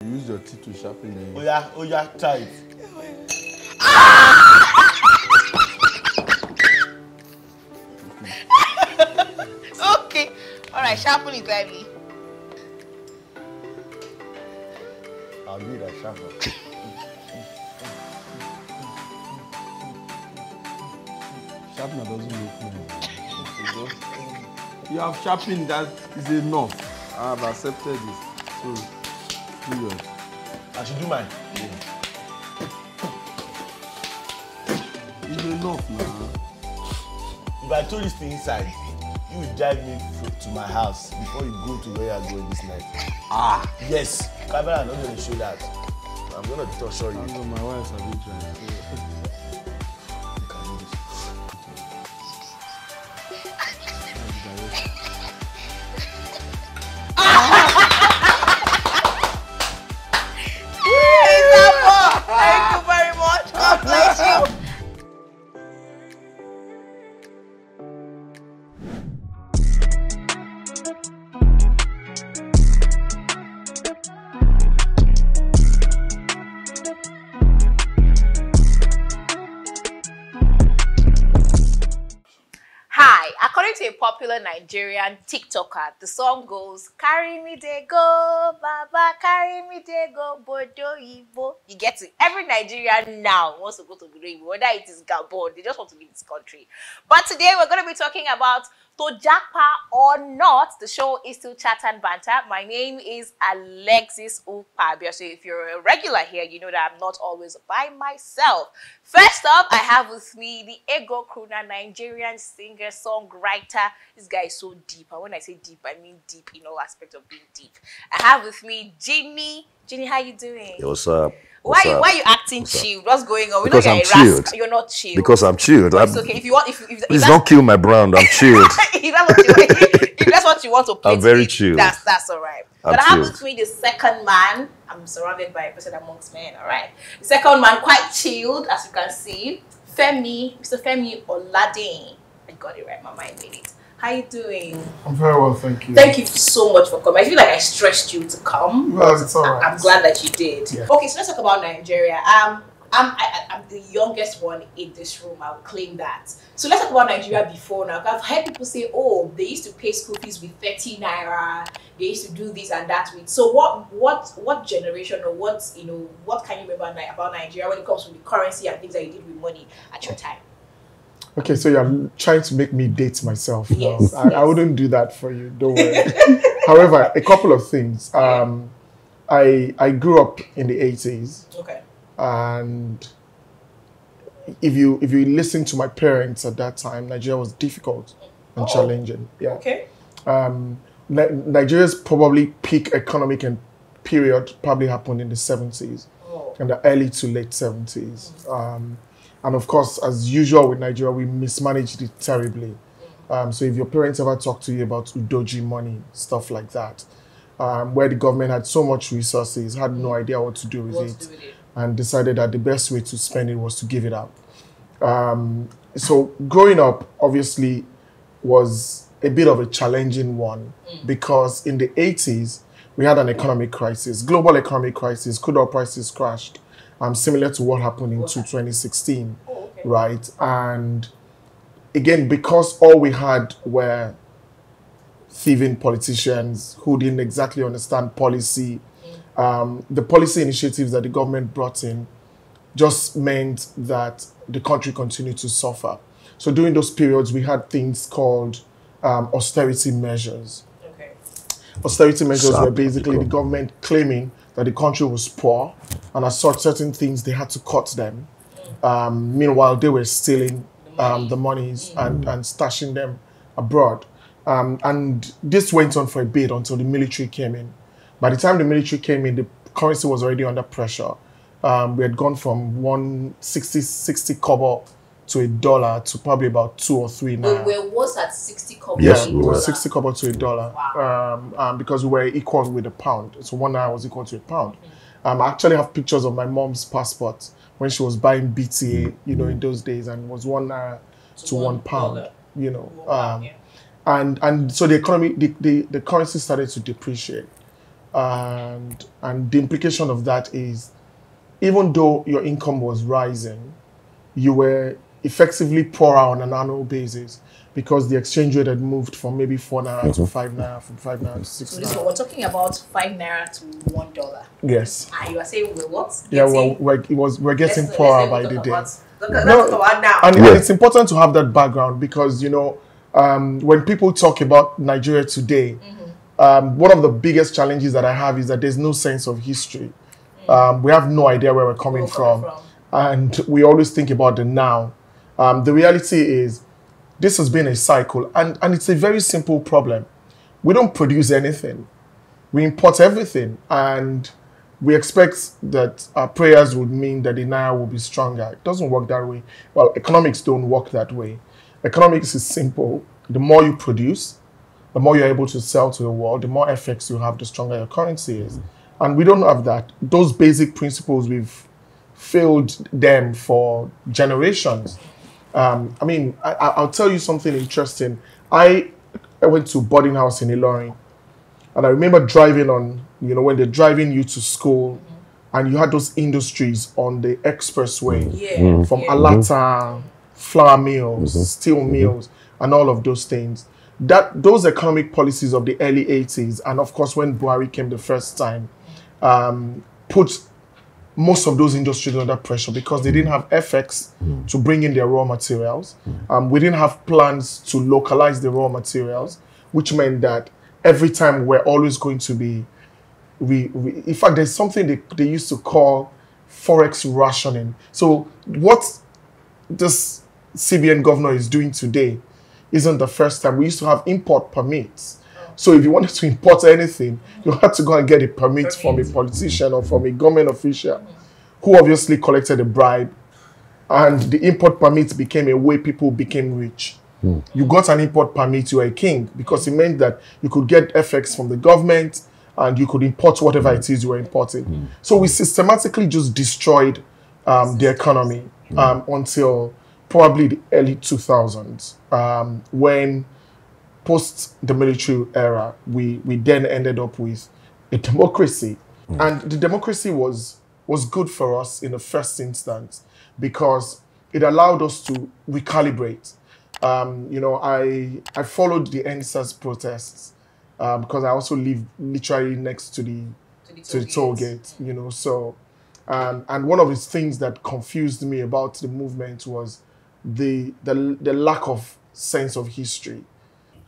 Use your teeth to sharpen it. Oh yeah, try it. Okay. Alright, sharpen it, baby. I'll do that sharper. Sharpener doesn't look good. You have sharpened, that is enough. I have accepted it. So, do yours. I should do mine. Yeah. It's enough now. If I throw this thing inside, you will drive me to my house before you go to where you're going this night. Ah! Yes. Camera, I'm not going to show that. I'm going to show you. I know my wife has been trying. You can do this. Thank you very much. God bless you. Hi, according to a popular Nigerian TikToker, the song goes, "Carry me they go, Baba, carry me they go, Bodo Ibo." You get it? Every Nigerian now wants to go to Bodo Ibo, whether it is Gabon, they just want to leave this country. But today we're going to be talking about to Japa or not. The show is still Chat and Banter. My name is Alexis Upabia. So if you're a regular here, you know that I'm not always by myself. First up, I have with me the Ego Crooner, Nigerian singer, songwriter. This guy is so deep. And when I say deep, I mean deep in all aspects of being deep. I have with me Ginny. Ginny, how you doing? Yo, what's up? Why are you acting chilled? What's going on? Because I'm chilled. You're not chilled. Because I'm chilled. It's okay. If you want, if please don't kill my brand. I'm chilled. if that's what you want to play, I'm very chilled. That's all right. But I have with me the second man. I'm surrounded by a person amongst men. All right. The second man, quite chilled, as you can see. Femi, Mr. Femi Oladin. I got it right. My mind made it. How you doing? I'm very well, thank you. Thank you so much for coming. I feel like I stressed you to come. Well, it's all right. I'm glad that you did. Yeah. Okay, so let's talk about Nigeria. I'm the youngest one in this room. I'll claim that. So let's talk about Nigeria before now. I've heard people say, oh, they used to pay school fees with 30 naira. They used to do this and that with. So what generation or what can you remember about Nigeria when it comes to the currency and things that you did with money at your time? Okay, so you're trying to make me date myself. Yes, no, I wouldn't do that for you. Don't worry. However, a couple of things. I grew up in the 80s. Okay. And if you listen to my parents at that time, Nigeria was difficult and challenging. Yeah. Okay. Nigeria's probably peak economic and period probably happened in the 70s, in the early to late 70s. And of course, as usual with Nigeria, we mismanaged it terribly. So if your parents ever talk to you about udoji money, stuff like that, where the government had so much resources, had no idea what to do with it, and decided that the best way to spend it was to give it up. So growing up, obviously, was a bit of a challenging one because in the 80s, we had an economic crisis, global economic crisis, crude oil prices crashed. Similar to what happened in 2016, right? And again, because all we had were thieving politicians who didn't exactly understand policy, the policy initiatives that the government brought in just meant that the country continued to suffer. So during those periods, we had things called austerity measures. Okay. Austerity measures were basically the government claiming that the country was poor, and as such, certain things, they had to cut them. Meanwhile, they were stealing the monies and stashing them abroad. And this went on for a bit until the military came in. By the time the military came in, the currency was already under pressure. We had gone from 60 kobo to $1 to probably about 2 or 3 now. We was at 60 kobo. Yes, we were 60 kobo to $1. Wow. Because we were equal with a pound. So 1 naira was equal to a pound. I actually have pictures of my mom's passport when she was buying BTA, in those days, and it was 1 naira to £1, And so the economy, the currency started to depreciate. and the implication of that is, even though your income was rising, you were effectively poorer on an annual basis because the exchange rate had moved from maybe 4 naira to 5 naira, from 5 naira to 6 So this naira. one, we're talking about 5 naira to $1. Yes. And you are saying we're what? Yeah, well, we're getting poorer by the day. Let's talk about now. And it's important to have that background because, you know, when people talk about Nigeria today, one of the biggest challenges that I have is that there's no sense of history. We have no idea where we're coming from. And we always think about the now. The reality is, this has been a cycle, and it's a very simple problem. We don't produce anything. We import everything, and we expect that our prayers would mean that the naira will be stronger. It doesn't work that way. Well, economics don't work that way. Economics is simple. The more you produce, the more you're able to sell to the world, the more FX you have, the stronger your currency is. And we don't have that. Those basic principles, we've failed them for generations. I mean, I'll tell you something interesting. I went to boarding house in Ilorin, and I remember driving on, you know, when they're driving you to school, and you had those industries on the expressway, from Alata, flour mills, steel mills, and all of those things. Those economic policies of the early 80s, and of course when Buhari came the first time, put most of those industries under pressure because they didn't have FX to bring in their raw materials. We didn't have plans to localize the raw materials, which meant that every time we're always going to be, in fact, there's something they used to call forex rationing. So what this CBN governor is doing today isn't the first time. We used to have import permits. So if you wanted to import anything, you had to go and get a permit from a politician or from a government official who obviously collected a bribe. And the import permit became a way people became rich. You got an import permit, you were a king, because it meant that you could get FX from the government and you could import whatever it is you were importing. So we systematically just destroyed the economy until probably the early 2000s, when post the military era, we then ended up with a democracy. And the democracy was good for us in the first instance because it allowed us to recalibrate. You know, I followed the NSAS protests because I also live literally next to the toll gate, you know. So, and one of the things that confused me about the movement was the lack of sense of history.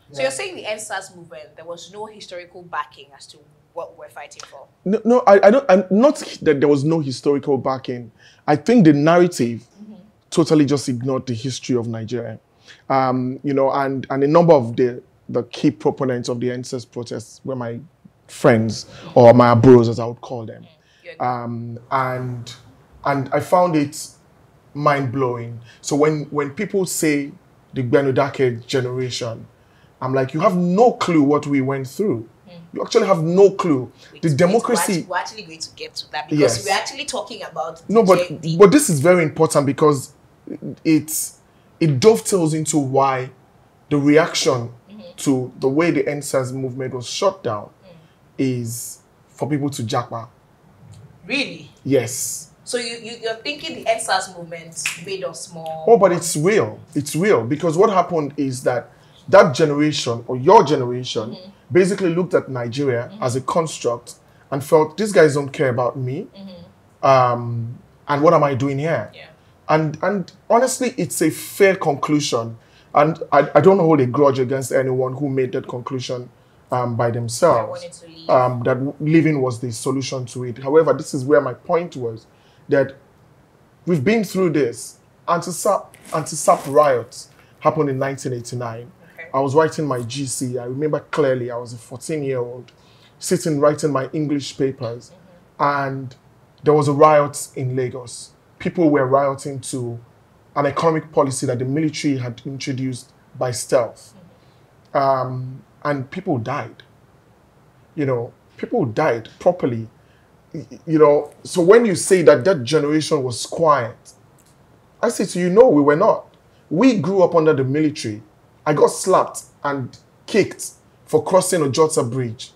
So you're saying the NSAS movement, there was no historical backing as to what we're fighting for? No, I don't. Not that there was no historical backing. I think the narrative totally just ignored the history of Nigeria. You know, and a number of the key proponents of the NSAS protests were my friends or my bros, as I would call them. And I found it mind blowing. So when people say the Benudake generation, I'm like, you have no clue what we went through. You actually have no clue. The democracy. We're actually going to get to that because we're actually talking about. No, but this is very important because it dovetails into why the reaction to the way the NSAS movement was shut down is for people to Japa. Really? Yes. So you're thinking the NSAS movement made us more. Oh, but it's real. It's real because what happened is that generation or your generation basically looked at Nigeria as a construct and felt these guys don't care about me. And what am I doing here? Yeah. And honestly, it's a fair conclusion. And I don't hold a grudge against anyone who made that conclusion by themselves. That living was the solution to it. However, this is where my point was that we've been through this. Anti-SAP riots happened in 1989. I was writing my GC. I remember clearly I was a 14-year-old sitting writing my English papers. And there was a riot in Lagos. People were rioting to an economic policy that the military had introduced by stealth. And people died. You know, people died properly. You know, so when you say that generation was quiet, I say to you, no, we were not. We grew up under the military. I got slapped and kicked for crossing Ojota Bridge.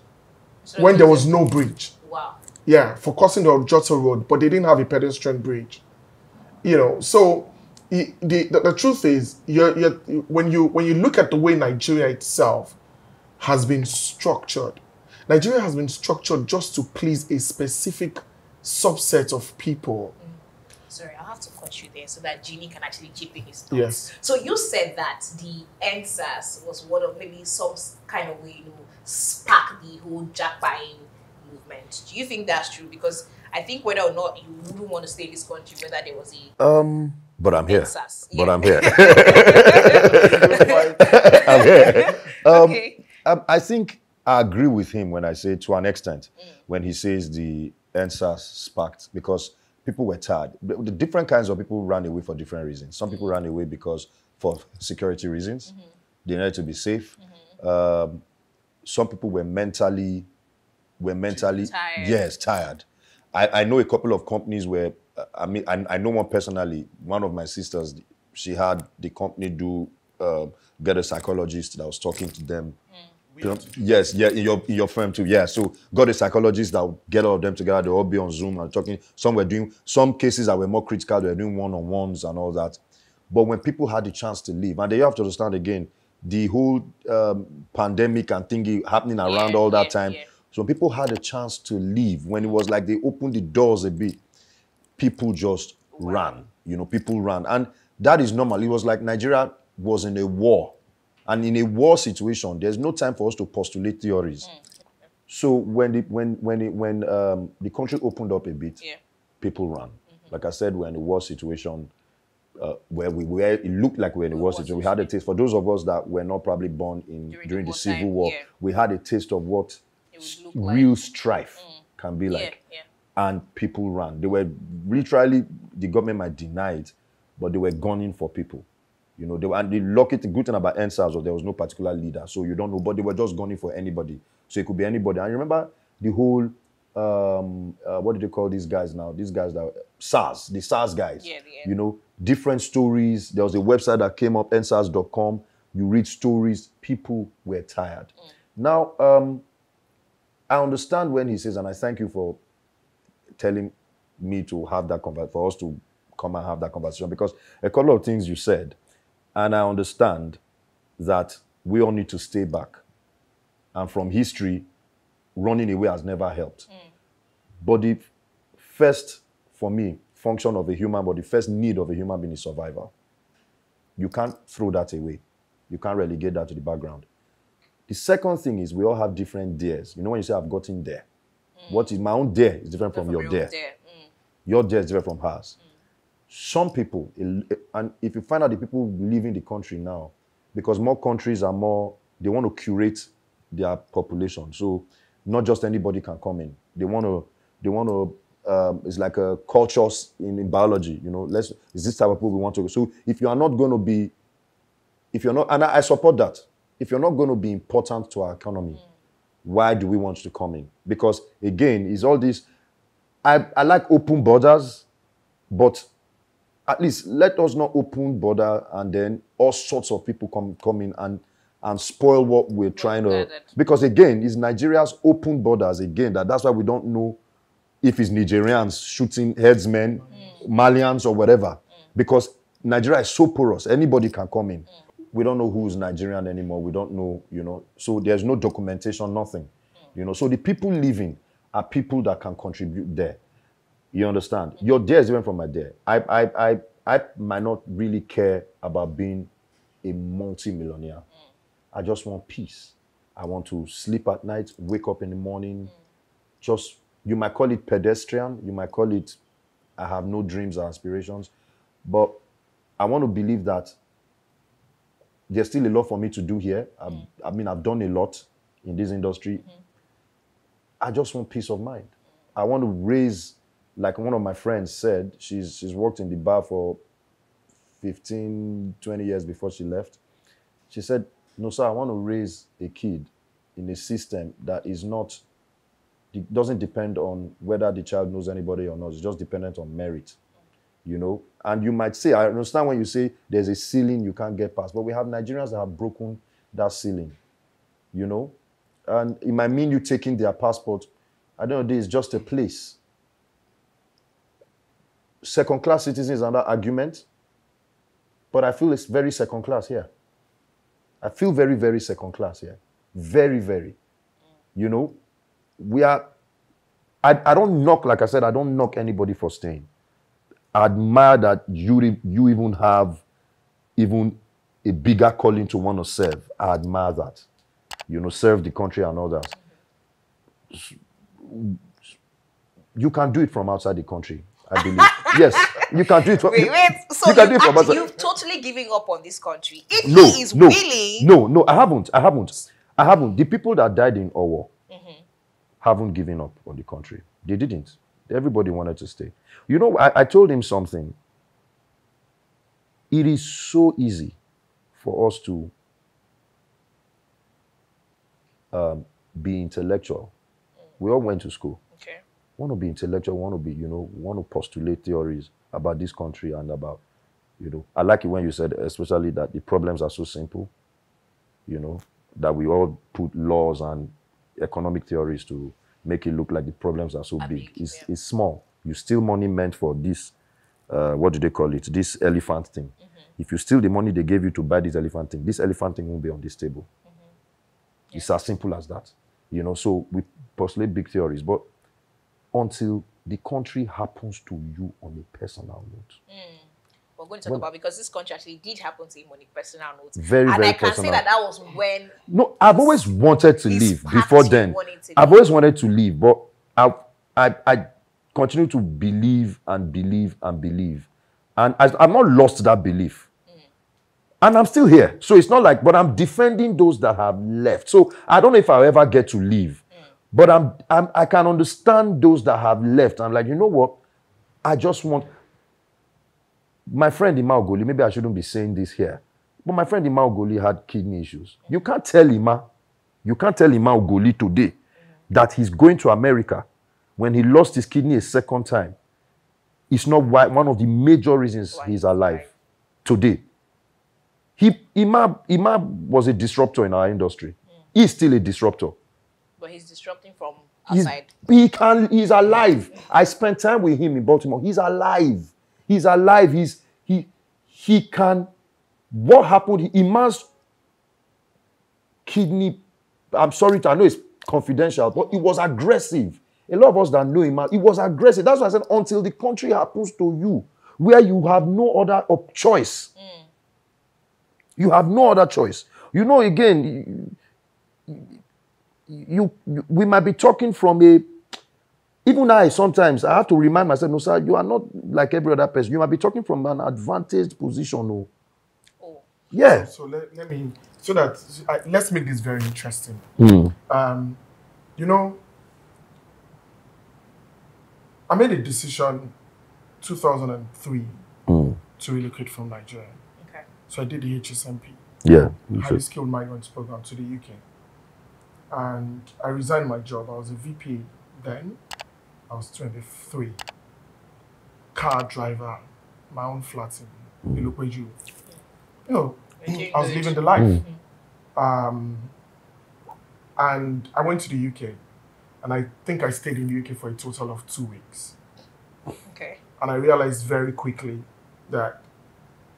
So when there was no bridge. Wow. Yeah, for crossing the Jota Road, but they didn't have a pedestrian bridge. You know, so the truth is, when you look at the way Nigeria itself has been structured, Nigeria has been structured just to please a specific subset of people. Sorry, I'll have to cut you there so that Jeannie can actually chip in his thoughts. Yes. So you said that the NSAS was one of maybe some kind of way, spark the whole Japa movement. Do you think that's true? Because I think whether or not you wouldn't want to stay in this country, whether there was a But I'm here. NSAS. But Yeah. I'm here. I'm here. Okay. I think I agree with him when I say to an extent, when he says the NSAS sparked, because people were tired. The different kinds of people ran away for different reasons. Some people ran away because for security reasons. They needed to be safe. Some people were mentally Tired. yes, tired. I know a couple of companies where I know one personally. One of my sisters, she had the company get a psychologist that was talking to them. Yes, yeah, in your firm too. Yeah, so got a psychologist that would get all of them together. They all be on Zoom and talking. Some were doing some cases that were more critical. They were doing one-on-ones and all that. But when people had the chance to leave, and then you have to understand again, the whole pandemic and thingy happening around all that time. Yeah. So people had a chance to leave when it was like they opened the doors a bit. People just ran. People ran, and that is normal. It was like Nigeria was in a war. And in a war situation, there's no time for us to postulate theories. So when the country opened up a bit, people ran. Like I said, we're in a war situation where it looked like we're in a war situation. We had a taste. For those of us that were not probably born during the Civil War, we had a taste of what real strife can be like. And people ran. They were literally, the government might deny it, but they were gunning for people. The good thing about NSAS was there was no particular leader, so you don't know, but they were just gunning for anybody. So it could be anybody. And you remember the whole, what do they call these guys now? These guys that the SARS guys. Yeah. Different stories. There was a website that came up, nsars.com. You read stories. People were tired. Now, I understand when he says, and I thank you for telling me to have that conversation, for us to come and have that conversation, because a couple of things you said, and I understand that we all need to stay back. And from history, running away has never helped. But the first, for me, function of a human body, the first need of a human being is survival. You can't throw that away. You can't relegate that to the background. The second thing is we all have different dares. When you say I've gotten there, what is my own dare is different from your dare. Your dare is different from hers. Some people, and if you find out the people leaving the country now, because more countries they want to curate their population. So not just anybody can come in. They want to, it's like a cultures in biology, is this type of people we want to. So if you are not going to be, and I support that. If you're not going to be important to our economy, why do we want you to come in? Because again, it's all this, I like open borders, but at least let us not open border and then all sorts of people come in and spoil what we're trying to. Because again, it's Nigeria's open borders again. That's why we don't know if it's Nigerians shooting headsmen, Malians or whatever. Because Nigeria is so porous, anybody can come in. We don't know who's Nigerian anymore. We don't know, So there's no documentation, nothing. So the people leaving are people that can contribute there. You understand? Your dare is different from my dare. I might not really care about being a multi-millionaire. I just want peace. I want to sleep at night, wake up in the morning. You might call it pedestrian. You might call it, I have no dreams or aspirations. But I want to believe that there's still a lot for me to do here. I've done a lot in this industry. I just want peace of mind. I want to raise, like one of my friends said, she's worked in the bar for 15, 20 years before she left. She said, no, sir, I want to raise a kid in a system that doesn't depend on whether the child knows anybody or not. It's just dependent on merit, And you might say, I understand when you say there's a ceiling you can't get past, but we have Nigerians that have broken that ceiling, And it might mean you taking their passport. I don't know, this is just a place. Second-class citizens is another argument. But I feel it's very second class here. I feel very, very second class here. Very, very. You know, we are, I don't knock, like I said, I don't knock anybody for staying. I admire that you even have even a bigger calling to want to serve. I admire that. You know, serve the country and others. You can do it from outside the country, I believe. Yes, you can do it from... Wait. So you can do it from outside. you've totally given up on this country. If No, he is willing... No, I haven't. The people that died in Owo haven't given up on the country. They didn't. Everybody wanted to stay. You know, I told him something. It is so easy for us to be intellectual. We all went to school. Okay. Want to be intellectual, want to be, you know, want to postulate theories about this country and about, you know. I like it when you said, especially that the problems are so simple, you know, that we all put laws and economic theories to make it look like the problems are so big. It's small. You steal money meant for this, what do they call it? This elephant thing. If you steal the money they gave you to buy this elephant thing won't be on this table. It's as simple as that. You know, so we postulate big theories, but until the country happens to you on a personal note. We're going to talk about, because this country actually did happen to him on a personal note. Very, and very I can personal. say that was when... No, I've always wanted to leave before then. I've always wanted to leave, but I continue to believe and believe and believe. And I've not lost that belief. And I'm still here. So it's not like, but I'm defending those that have left. So I don't know if I'll ever get to leave. But I can understand those that have left. I'm like, you know what? I just want... My friend Ima Ogoli, maybe I shouldn't be saying this here, but my friend Ima Ogoli had kidney issues. You can't tell Ima Ogoli today that he's going to America when he lost his kidney a second time. It's not one of the major reasons he's alive today. Ima was a disruptor in our industry. He's still a disruptor. But he's disrupting from outside. He's alive. I spent time with him in Baltimore. He's alive. He's alive. He can... What happened? Ima's kidney... I'm sorry I know it's confidential, but it was aggressive. A lot of us that know Ima, it was aggressive. That's why I said, until the country happens to you, where you have no other choice. You have no other choice. You know, again, we might be talking from a... Even sometimes I have to remind myself, no, sir, you are not like every other person. You might be talking from an advantaged position. No. Oh. Yeah. So let's make this very interesting. You know, I made a decision 2003 to relocate from Nigeria. Okay. So I did the HSMP. Yeah. Highly skilled migrants program to the UK. And I resigned my job. I was a VP then. I was 23. Car driver, my own flat in Ilokweju. You know, I was living the life. And I went to the UK, and I think I stayed in the UK for a total of 2 weeks. Okay. And I realized very quickly that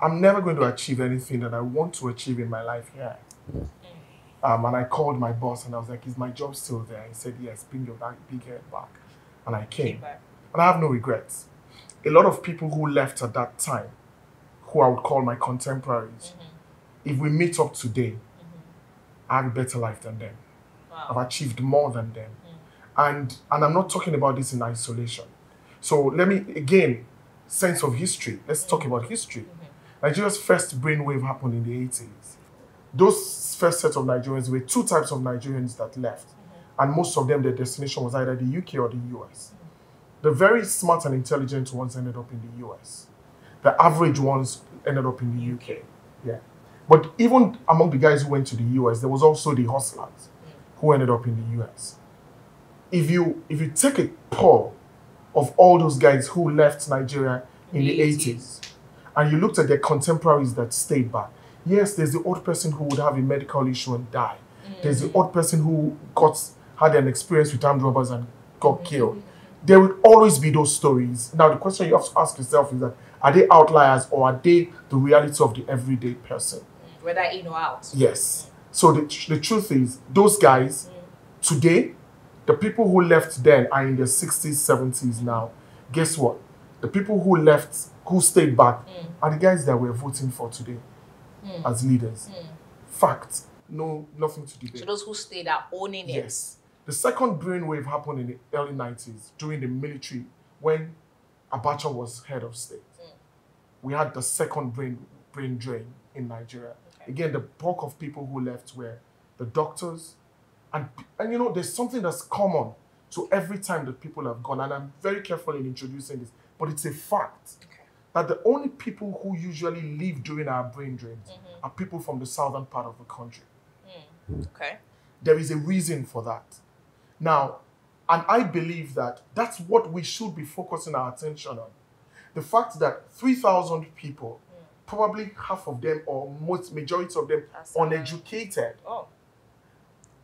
I'm never going to achieve anything that I want to achieve in my life here. And I called my boss, and I was like, is my job still there? He said, yes, bring your big head back. And I came. And I have no regrets. A lot of people who left at that time, who I would call my contemporaries, if we meet up today, I have a better life than them. Wow. I've achieved more than them. And I'm not talking about this in isolation. So let me, again, sense of history. Let's talk about history. Nigeria's first brainwave happened in the 80s. Those first set of Nigerians, were two types of Nigerians that left. And most of them, their destination was either the UK or the US. The very smart and intelligent ones ended up in the US. The average ones ended up in the UK. Yeah. But even among the guys who went to the US, there was also the hustlers who ended up in the US. If you take a poll of all those guys who left Nigeria in the 80s, and you looked at their contemporaries that stayed back, yes, there's the old person who would have a medical issue and die. There's the odd person who had an experience with armed robbers and got killed. There will always be those stories. Now, the question you have to ask yourself is that, are they outliers or are they the reality of the everyday person? Whether in or out. Yes. So the truth is, those guys, today, the people who left then are in their 60s, 70s now. Guess what? The people who stayed back, are the guys that we're voting for today as leaders. Fact. No, nothing to debate. So those who stayed are owning it. Yes. The second brainwave happened in the early 90s during the military when Abacha was head of state. We had the second brain drain in Nigeria. Okay. Again, the bulk of people who left were the doctors. And you know, there's something that's common to every time that people have gone. And I'm very careful in introducing this, but it's a fact that the only people who usually leave during our brain drains are people from the southern part of the country. Okay. There is a reason for that. Now, and I believe that that's what we should be focusing our attention on. The fact that 3,000 people, probably half of them or majority of them uneducated,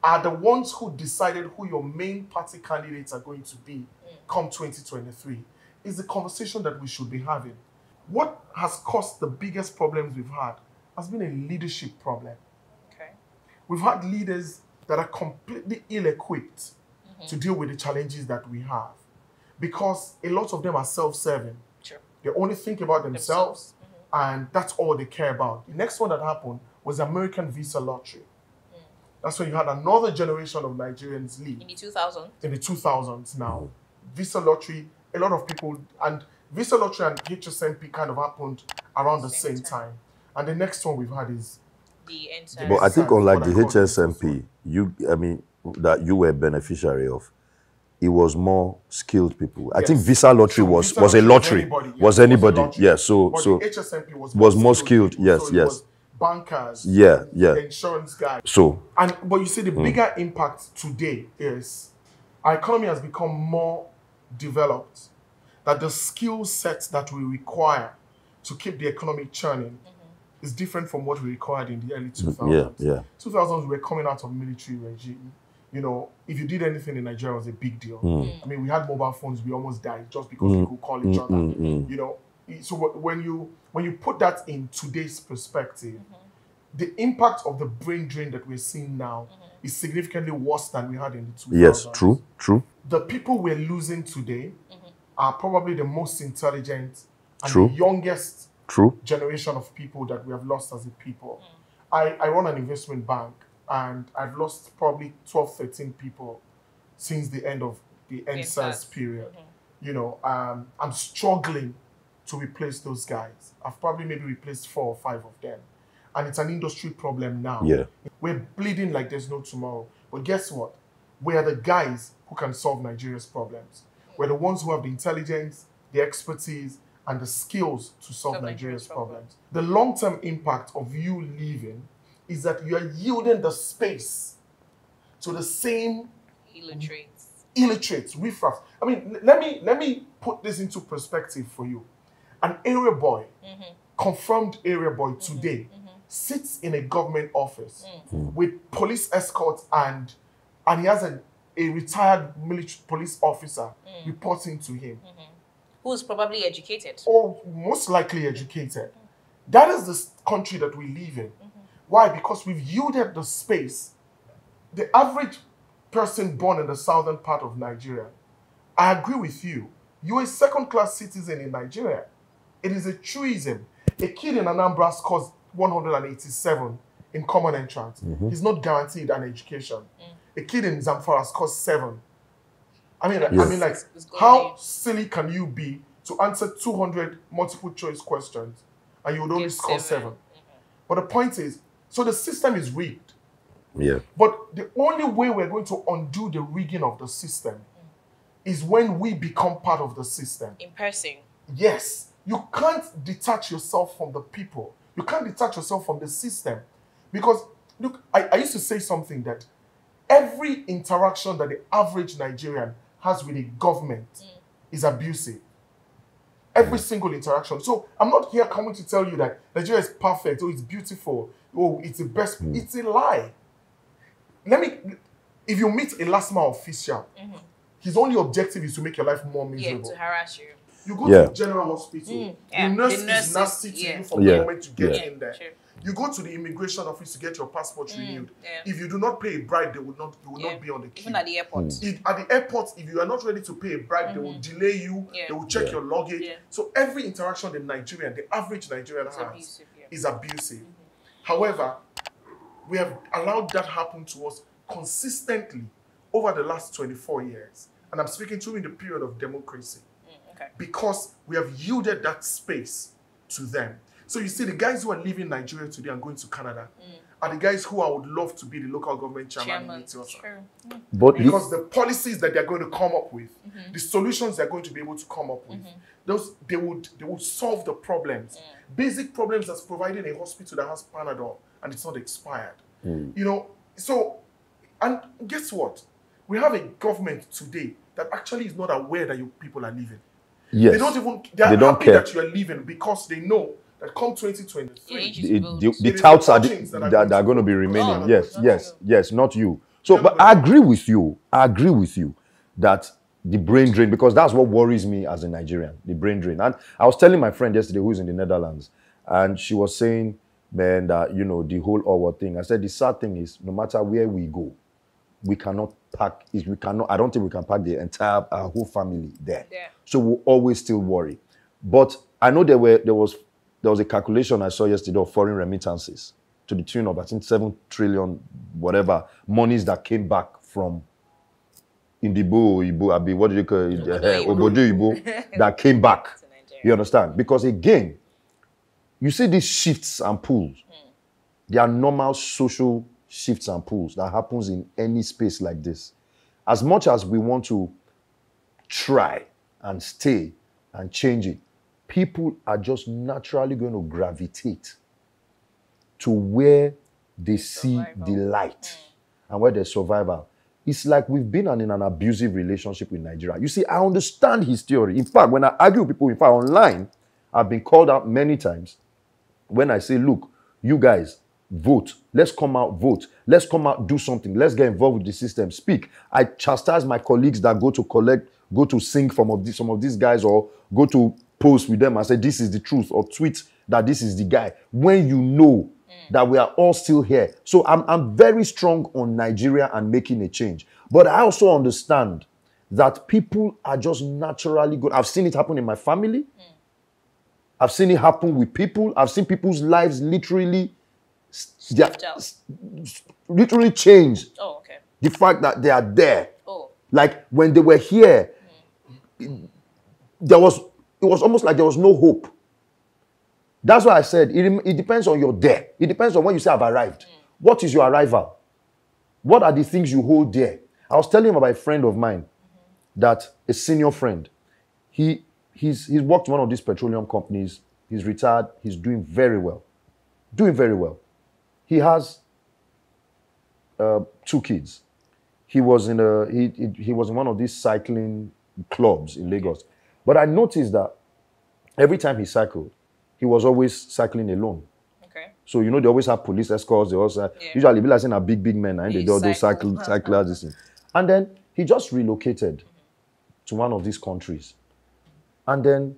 are the ones who decided who your main party candidates are going to be come 2023, is the conversation that we should be having. What has caused the biggest problems we've had has been a leadership problem. Okay. We've had leaders that are completely ill-equipped to deal with the challenges that we have, because a lot of them are self-serving. Sure. They only think about themselves, and that's all they care about. The next one that happened was the American visa lottery. That's when you had another generation of Nigerians leave. In the 2000s? In the 2000s now. Visa lottery, a lot of people, and visa lottery and HSMP kind of happened around the same time. And the next one we've had is the NSAS. But I think unlike the HSMP, that you were a beneficiary of, it was more skilled people. I think visa lottery was a lottery. Was anybody. Yeah, so the HSMP was more skilled. Yes, so yes. Bankers, the insurance guys. So, but you see, the bigger impact today is our economy has become more developed. That the skill sets that we require to keep the economy churning is different from what we required in the early 2000s. 2000s, we were coming out of military regime. You know, if you did anything in Nigeria, it was a big deal. I mean, we had mobile phones, we almost died just because we could call each other. You know, so when you put that in today's perspective, the impact of the brain drain that we're seeing now is significantly worse than we had in the 2000s. Yes, true. The people we're losing today are probably the most intelligent and the youngest generation of people that we have lost as a people. I run an investment bank, and I've lost probably 12, 13 people since the end of the NSAS period. You know, I'm struggling to replace those guys. I've probably maybe replaced 4 or 5 of them. And it's an industry problem now. We're bleeding like there's no tomorrow. But guess what? We are the guys who can solve Nigeria's problems. We're the ones who have the intelligence, the expertise, and the skills to solve Nigeria's problems. The long-term impact of you leaving is that you are yielding the space to the same illiterates, riffraffs. I mean, let me put this into perspective for you. An area boy, confirmed area boy today, sits in a government office with police escorts, and he has a retired military police officer reporting to him. Who's probably educated. Or most likely educated. That is the country that we live in. Why? Because we've yielded the space. The average person born in the southern part of Nigeria, I agree with you. You're a second-class citizen in Nigeria. It is a truism. A kid in Anambra scores 187 in common entrance. He's not guaranteed an education. A kid in Zamfara scores 7. I mean, like, how silly can you be to answer 200 multiple choice questions and you would only score 7? But the point is, so the system is rigged. But the only way we're going to undo the rigging of the system is when we become part of the system. In person. Yes. You can't detach yourself from the people. You can't detach yourself from the system. Because, look, I used to say something that every interaction that the average Nigerian has with a government is abusive. Every single interaction. So I'm not here coming to tell you that Nigeria is perfect, or it's beautiful, or it's the best. It's a lie. if you meet a last mile official, his only objective is to make your life more miserable. Yeah, to harass you. You go to the general hospital, Yeah. the nurse The nurses, is nasty to yeah. you from the moment you get Yeah. in there. True. You go to the immigration office to get your passport renewed. Yeah. If you do not pay a bribe, you will not be on the queue. Even at the airport. At the airport, if you are not ready to pay a bribe, they will delay you. Yeah. They will check your luggage. Yeah. So every interaction the average Nigerian has abusive, yeah. is abusive. However, we have allowed that happen to us consistently over the last 24 years. And I'm speaking during the period of democracy. Because we have yielded that space to them. So you see, the guys who are leaving Nigeria today and going to Canada are the guys who I would love to be the local government chairman. But because the policies that they're going to come up with, the solutions they're going to be able to come up with, they would solve the problems. Basic problems as providing a hospital that has Panadol and it's not expired. You know, so, and guess what? We have a government today that actually is not aware that you people are leaving. Yes. They don't happy care that you are leaving because they know that come 2023, the touts are that are going to be remaining. Yes, not you. So, but I agree with you. That the brain drain, because that's what worries me as a Nigerian, the brain drain. And I was telling my friend yesterday who's in the Netherlands, and she was saying, man, that, you know, the whole our thing. I said, the sad thing is, no matter where we go, we cannot pack, I don't think we can pack the entire, our whole family there. Yeah. So we'll always still worry. But I know there was a calculation I saw yesterday of foreign remittances to the tune of, I think, 7 trillion, whatever, monies that came back from Ibo, what do you call it? Obodo Ibo, that came back. You understand? Because again, you see these shifts and pulls. They are normal social shifts and pulls that happens in any space like this. As much as we want to try and stay and change it, people are just naturally going to gravitate to where they see the light and where there's survival. It's like we've been in an abusive relationship with Nigeria. You see, I understand his theory. In fact, when I argue with people, in fact, online, I've been called out many times when I say, look, you guys, vote. Let's come out, vote. Let's come out, do something. Let's get involved with the system. Speak. I chastise my colleagues that go to sing some of these guys, or go to post with them and say, this is the truth, or tweet that this is the guy, when you know that we are all still here. So I'm very strong on Nigeria and making a change. But I also understand that people are just naturally good. I've seen it happen in my family. I've seen it happen with people. I've seen people's lives literally changed. Oh, okay. The fact that they are there. Oh. Like when they were here, it was almost like there was no hope. That's why I said it depends on your there. It depends on when you say I've arrived. What is your arrival? What are the things you hold there? I was telling him about a friend of mine, that a senior friend. He's worked in one of these petroleum companies. He's retired. He's doing very well. Doing very well. He has 2 kids. He was in one of these cycling clubs in Lagos. But I noticed that every time he cycled, he was always cycling alone. Okay. So, you know, they always have police escorts. They also usually be like saying a big men, and they do all those cyclists. And then he just relocated to one of these countries. And then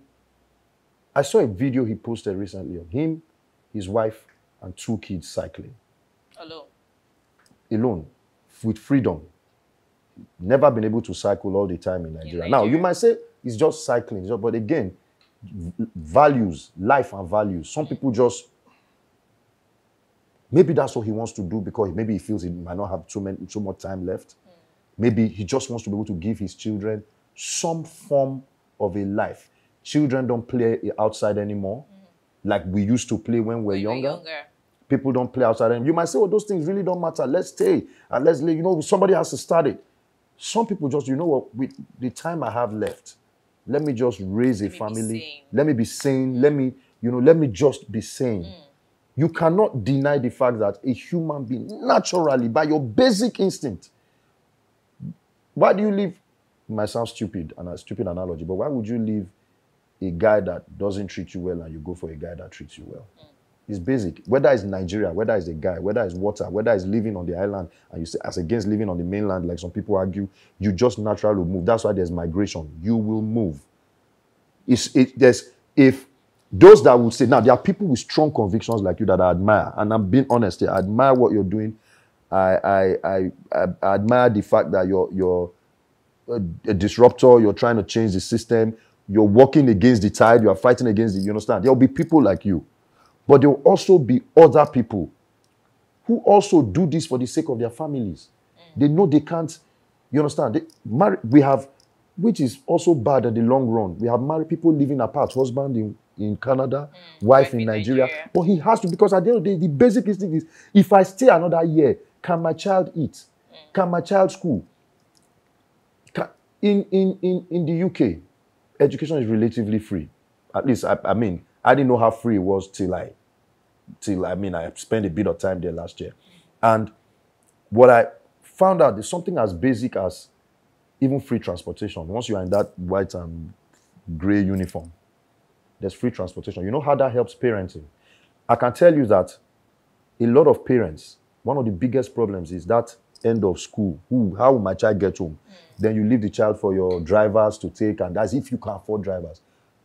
I saw a video he posted recently of him, his wife, and 2 kids cycling. Alone. With freedom. Never been able to cycle all the time in Nigeria. Now, you might say it's just cycling, but again, values, life and values. Some people just, maybe that's what he wants to do because maybe he feels he might not have so much time left. Maybe he just wants to be able to give his children some form of a life. Children don't play outside anymore like we used to play when we were younger. People don't play outside anymore. You might say, oh, those things really don't matter. Let's stay. And let's, you know, somebody has to start it. Some people just, you know what, with the time I have left, let me just raise a family. Let me be sane. Let me just be sane. You cannot deny the fact that a human being, naturally, by your basic instinct, why do you leave, it might sound stupid, and a stupid analogy, but why would you leave a guy that doesn't treat you well and you go for a guy that treats you well? It's basic. Whether it's Nigeria, whether it's a guy, whether it's water, whether it's living on the island, and you say as against living on the mainland, like some people argue, you just naturally move. That's why there's migration. You will move. If those that would say, now there are people with strong convictions like you that I admire, and I'm being honest here, I admire what you're doing. I admire the fact that you're a disruptor, you're trying to change the system, you're walking against the tide, you're fighting against it, you understand? There'll be people like you. But there will also be other people who also do this for the sake of their families. They know they can't, you understand? We have, which is also bad in the long run, we have married people living apart, husband in Canada, wife in Nigeria. But he has to, because at the end of the day, the basic instinct is, if I stay another year, can my child eat? Can my child school? In the UK, education is relatively free. At least, I mean, I didn't know how free it was till I spent a bit of time there last year. And what I found out is something as basic as even free transportation. Once you are in that white and gray uniform, there's free transportation. You know how that helps parenting? I can tell you that a lot of parents, one of the biggest problems is that end of school. How will my child get home? Then you leave the child for your drivers to take, and that's if you can afford drivers.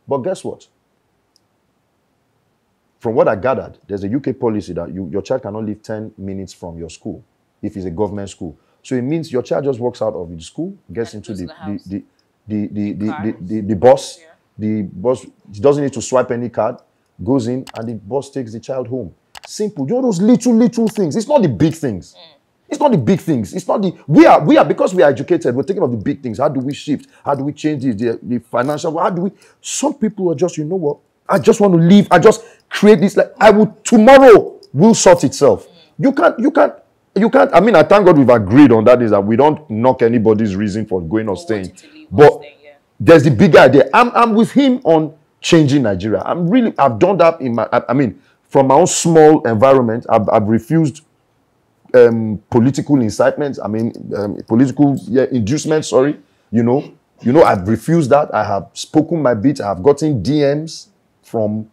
But guess what? From what I gathered, there's a UK policy that your child cannot live 10 minutes from your school if it's a government school. So it means your child just walks out of the school, gets into the bus. Yeah. The bus doesn't need to swipe any card, goes in, and the bus takes the child home. Simple. You know those little things. It's not the big things. It's not the big things. It's not the we are because we are educated. We're thinking of the big things. How do we shift? How do we change the financial? How do we? Some people are just, you know what? I just want to leave. I just create this. Like I will tomorrow will sort itself. You can't. I mean, I thank God we've agreed on that. Is that we don't knock anybody's reason for going or staying. But there's the bigger idea. I'm with him on changing Nigeria. I've done that in my. I mean, from my own small environment, I've refused political incitement. I mean, political inducement. Sorry, you know, I've refused that. I have spoken my bit. I have gotten DMs from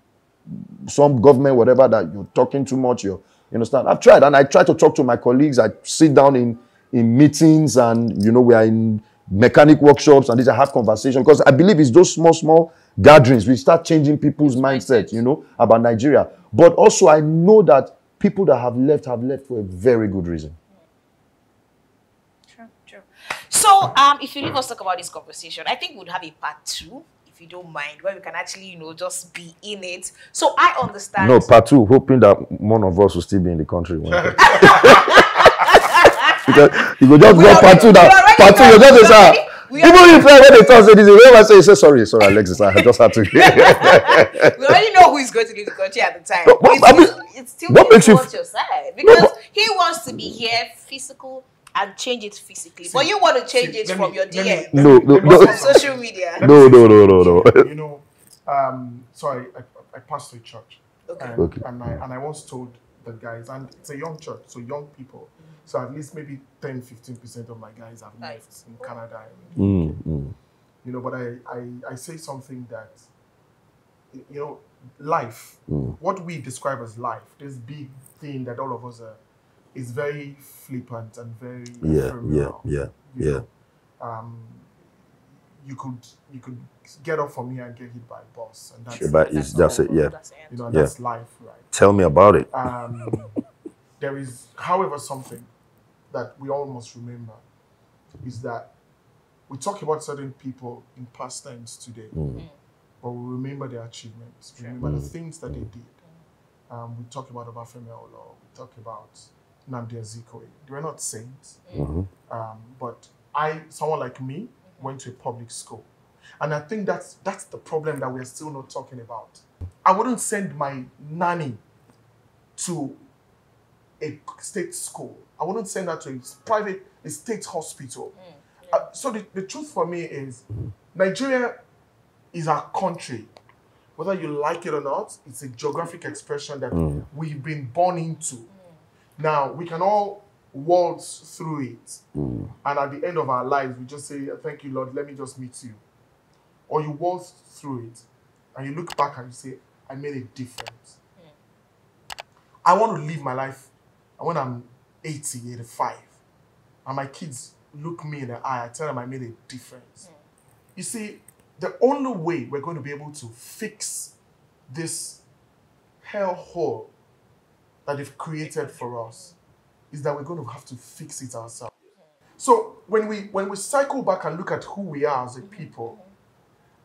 some government, whatever, that you're talking too much. You understand? I've tried, and I try to talk to my colleagues. I sit down in meetings, and we are in mechanic workshops, and these I have conversations, because I believe it's those small gatherings we start changing people's mindset, about Nigeria. But also, I know that people that have left for a very good reason. True. So, if you leave us talk about this conversation, I think we'd have a part 2, if you don't mind, where we can actually, just be in it. So I understand. No, part 2, hoping that one of us will still be in the country. Because you go just go part 2 now. Part 2, you just say, even if when they talk, say this, whoever say sorry, Alexis, I just had to. We already know who is going to leave the country at the time. It's still what makes you your side, because he wants to be here physical and change it physically. But you want to change it from your DM. No. From social media. No. Sorry, I passed through church. Okay. And I once told the guys, and it's a young church, so young people. So at least maybe 10-15% of my guys have left in Canada. But I say something that, life, what we describe as life, this big thing that all of us are, is very flippant and very ephemeral. Yeah. You could get up from here and get hit by a bus, and that's it. Yeah. That's life, right? Tell me about it. There is, however, something that we all must remember is that we talk about certain people in past tense today, but we remember their achievements, remember the things that they did. We talk about Obafemi Awolowo, we talk about Nnamdi Azikiwe. They were not saints, but someone like me, went to a public school. And I think that's the problem that we're still not talking about. I wouldn't send my nanny to a state school. I wouldn't send her to a state hospital. So the truth for me is, Nigeria is our country. Whether you like it or not, it's a geographic expression that we've been born into. Now, we can all waltz through it. And at the end of our lives, we just say, thank you, Lord, let me just meet you. Or you waltz through it, and you look back and you say, I made a difference. I want to live my life, and when I'm 80, 85, and my kids look me in the eye, I tell them I made a difference. You see, the only way we're going to be able to fix this hellhole that they've created for us is that we're going to have to fix it ourselves. So when we cycle back and look at who we are as a people,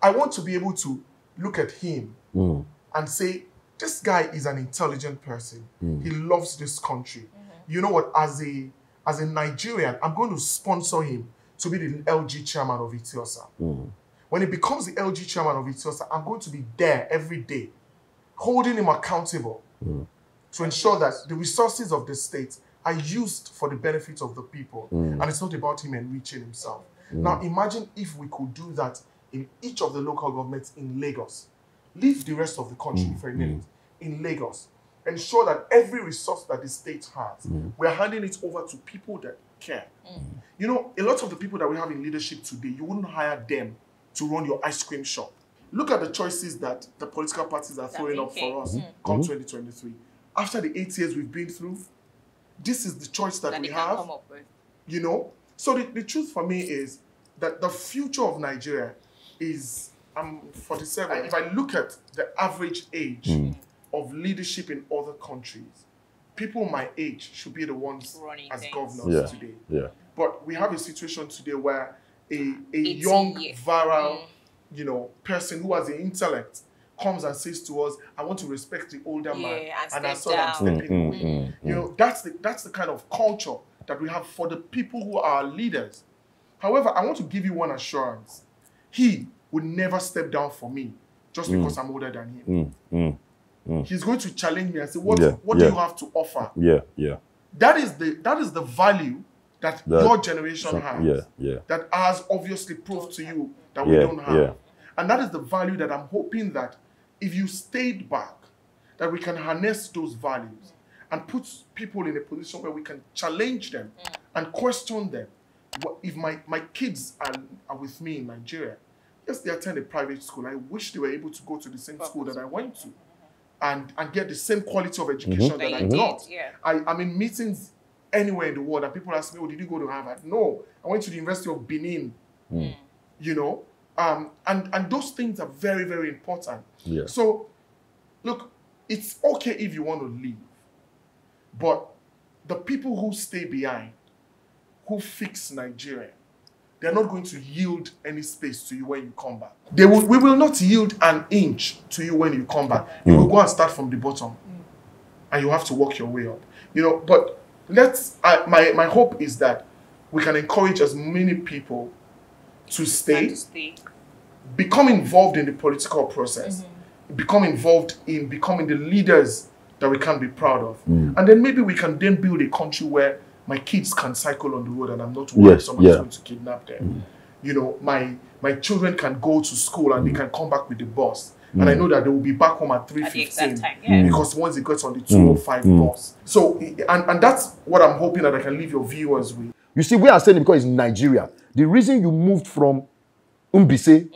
I want to be able to look at him and say, this guy is an intelligent person. He loves this country. You know what? As a Nigerian, I'm going to sponsor him to be the LG chairman of Etiosa. When he becomes the LG chairman of Etiosa, I'm going to be there every day, holding him accountable to ensure that the resources of the state are used for the benefit of the people. And it's not about him enriching himself. Now, imagine if we could do that in each of the local governments in Lagos. Leave the rest of the country for a minute. In Lagos. Ensure that every resource that the state has, we're handing it over to people that care. You know, a lot of the people that we have in leadership today, you wouldn't hire them to run your ice cream shop. Look at the choices that the political parties are throwing up for us come 2023. After the 8 years we've been through, this is the choice that we have. Come up with. You know? So the truth for me is that the future of Nigeria is, I'm 47. If I look at the average age of leadership in other countries, people my age should be the ones running as governors today. But we have a situation today where a young, viral, you know, person who has the intellect comes and says to us, I want to respect the older man, and I saw I'm stepping away. You know, that's the kind of culture that we have for the people who are our leaders. However, I want to give you one assurance. He would never step down for me just because I'm older than him. He's going to challenge me and say, what do you have to offer? That is the value that your generation has. That has obviously proved to you that we don't have. And that is the value that I'm hoping that if you stayed back, that we can harness those values and put people in a position where we can challenge them and question them. If my kids are with me in Nigeria, yes, they attend a private school. I wish they were able to go to the same school that I went to and get the same quality of education that I got. I'm in meetings anywhere in the world and people ask me, oh, did you go to Harvard? No, I went to the University of Benin. You know? And those things are very, very important. So, look, it's okay if you want to leave, but the people who stay behind, who fix Nigeria, they're not going to yield any space to you when you come back. We will not yield an inch to you when you come back. You will go and start from the bottom, and you have to work your way up. You know, but my hope is that we can encourage as many people to stay. Become involved in the political process, become involved in becoming the leaders that we can be proud of. And then maybe we can then build a country where my kids can cycle on the road and I'm not worried someone's going to kidnap them. You know, my children can go to school and they can come back with the bus. And I know that they will be back home at 3:15 because once they get on the 205 bus. So, and that's what I'm hoping that I can leave your viewers with. You see, we are saying it because it's Nigeria. The reason you moved from Umbise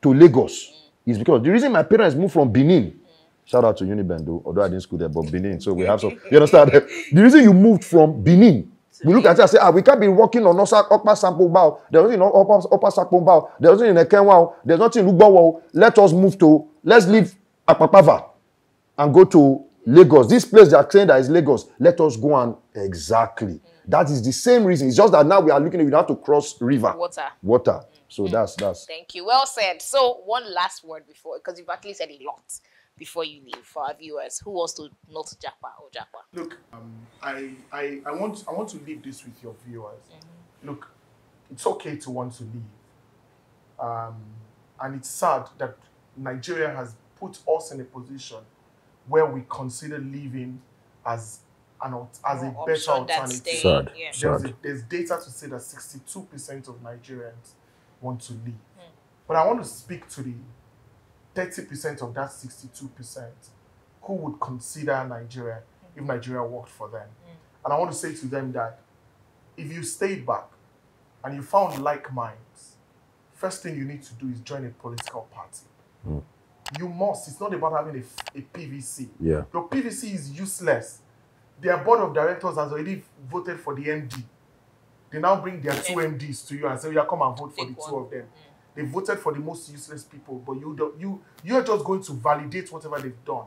to Lagos is because the reason my parents moved from Benin, shout out to Unibendo, although I didn't school there, but Benin, so we have some, you understand? The reason you moved from Benin, we look at it and say, we can't be working on Upper Sample Bao, there's nothing on Upper Sample Bao, there's nothing in Ekenwa, there's nothing in Ugbawo, let's leave Akpakpava and go to Lagos. This place they are saying that is Lagos, let us go and, exactly. That is the same reason. It's just that now we are looking at we have to cross river. Water. So that's. Thank you. Well said. So one last word before, because you've actually said a lot before you leave for our viewers. Who wants to not Japa or Japa? Look, I want to leave this with your viewers. Look, it's okay to want to leave. And it's sad that Nigeria has put us in a position where we consider leaving as a better alternative. There's data to say that 62% of Nigerians want to leave. But I want to speak to the 30% of that 62% who would consider Nigeria if Nigeria worked for them. And I want to say to them that if you stayed back and you found like minds, first thing you need to do is join a political party. you must. It's not about having a PVC. Yeah. Your PVC is useless. Their board of directors has already voted for the MD. They now bring their two MDs to you and say, "Yeah, come and vote for the two of them." They voted for the most useless people, but you're just going to validate whatever they've done.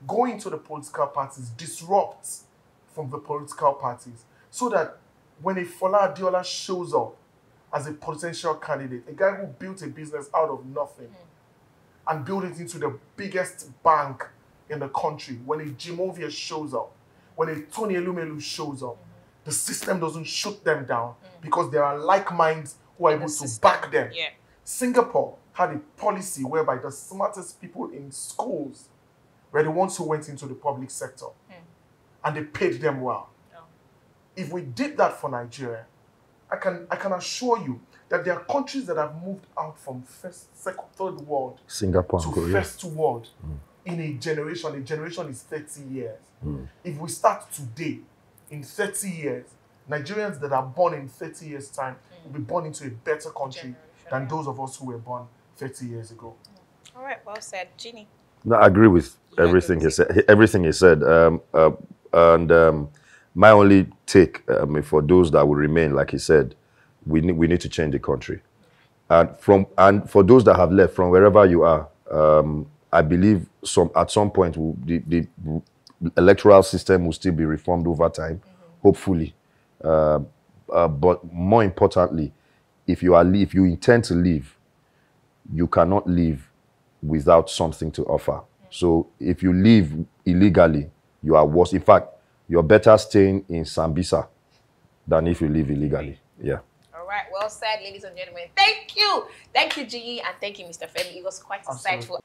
Go into the political parties, disrupt from the political parties, so that when a Fola Adiola shows up as a potential candidate, a guy who built a business out of nothing and built it into the biggest bank in the country, when a Jimovia shows up, when a Tony Elumelu shows up, the system doesn't shoot them down because there are like minds who are able to back them. Yeah. Singapore had a policy whereby the smartest people in schools were the ones who went into the public sector and they paid them well. Oh. If we did that for Nigeria, I can assure you that there are countries that have moved out from first, second, third world Singapore, to Korea. first world in a generation. A generation is 30 years. If we start today, in 30 years, Nigerians that are born in 30 years' time will be born into a better country than those of us who were born 30 years ago. All right, well said. Ginny. No, I agree with everything he said. Everything he said. My only take for those that will remain, like he said, we need to change the country. And for those that have left from wherever you are, I believe at some point the electoral system will still be reformed over time, hopefully. But more importantly, if you intend to leave, you cannot leave without something to offer. So if you leave illegally, you are worse. In fact, you're better staying in Sambisa than if you leave illegally. Yeah. All right, well said, ladies and gentlemen. Thank you. Thank you, Ginny, and thank you, Mr. Femi. It was quite insightful.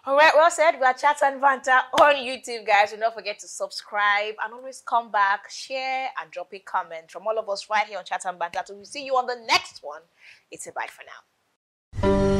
All right, well said. We are Chat and Banter on YouTube, guys. Do not forget to subscribe and always come back, share, and drop a comment from all of us right here on Chat and Banter. So we'll see you on the next one. It's a bye for now.